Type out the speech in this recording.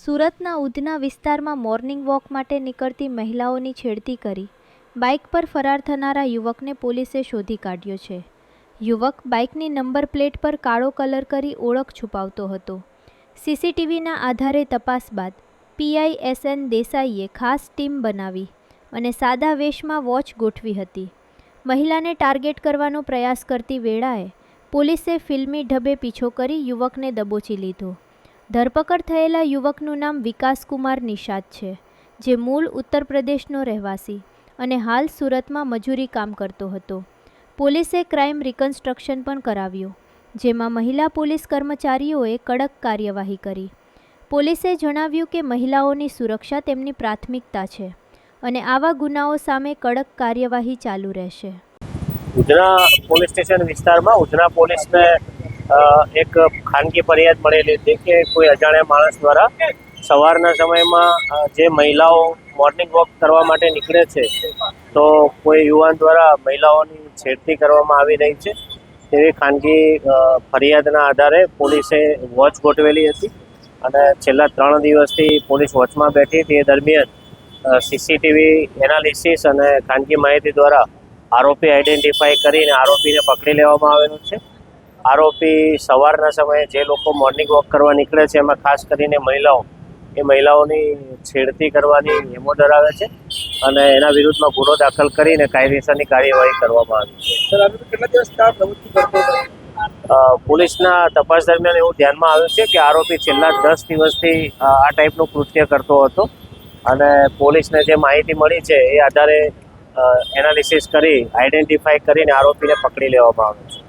સુરતના ઉધના વિસ્તારમાં morning walk માટે નીકળતી મહિલાઓની છેડતી કરી બાઇક પર ફરાર થનારા યુવકને પોલીસે શોધી કાઢ્યો છે. યુવક બાઇકની નંબર પ્લેટ પર કાળો કલર કરી ઓળખ છુપાવતો હતો. સીસીટીવીના આધારે તપાસ બાદ પીઆઈ એસ.એન. દેસાઈએ ખાસ ટીમ બનાવી અને સાદા વેશમાં વોચ ગોઠવી હતી. મહિલાને ટાર્ગેટ કરવાનો પ્રયાસ કરતી વેળાએ પોલીસે ફિલ્મી ઢબે પીછો કરી યુવકને દબોચી લીધો. ધરપકડ થયેલા યુવકનું નામ વિકાસકુમાર નિષાદ છે, જે મૂળ ઉત્તર પ્રદેશનો રહેવાસી અને હાલ સુરતમાં મજૂરી કામ કરતો હતો. પોલીસે ક્રાઇમ રિકન્સ્ટ્રક્શન પણ કરાવ્યું, જેમાં મહિલા પોલીસ કર્મચારીઓએ કડક કાર્યવાહી કરી. પોલીસે જણાવ્યું કે મહિલાઓની સુરક્ષા તેમની પ્રાથમિકતા છે અને આવા ગુનાઓ સામે કડક કાર્યવાહી ચાલુ રહેશે. ઉધના પોલીસ સ્ટેશન વિસ્તારમાં ઉધના પોલીસને એક ખાનગી ફરિયાદ મળેલી હતી કે કોઈ અજાણ્યા માણસ દ્વારા સવારના સમયમાં જે મહિલાઓ મોર્નિંગ વોક કરવા માટે નીકળે છે તો કોઈ યુવાન દ્વારા મહિલાઓની છેડતી કરવામાં આવી રહી છે તેવી ખાનગી ફરિયાદના આધારે પોલીસે વોચ ગોઠવેલી હતી અને છેલ્લા 3 દિવસથી પોલીસ વોચમાં બેઠી. તે દરમિયાન સીસીટીવી એનાલિસિસ અને ખાનગી માહિતી દ્વારા આરોપી આઈડેન્ટિફાઈ કરીને આરોપીને પકડી લેવામાં આવેલો છે. આરોપી સવારના સમયે જે લોકો મોર્નિંગ વોક કરવા નીકળે છે એમાં ખાસ કરીને મહિલાઓની છેડતી કરવાની નેમો ધરાવે છે અને એના વિરુદ્ધમાં ગુનો દાખલ કરીને કાયદેસરની કાર્યવાહી કરવામાં આવી છે. પોલીસના તપાસ દરમિયાન એવું ધ્યાનમાં આવ્યું છે કે આરોપી છેલ્લા 10 દિવસથી આ ટાઈપનું કૃત્ય કરતો હતો અને પોલીસને જે માહિતી મળી છે એ આધારે એનાલિસિસ કરી આઈડેન્ટિફાઈ કરીને આરોપીને પકડી લેવામાં આવ્યો છે.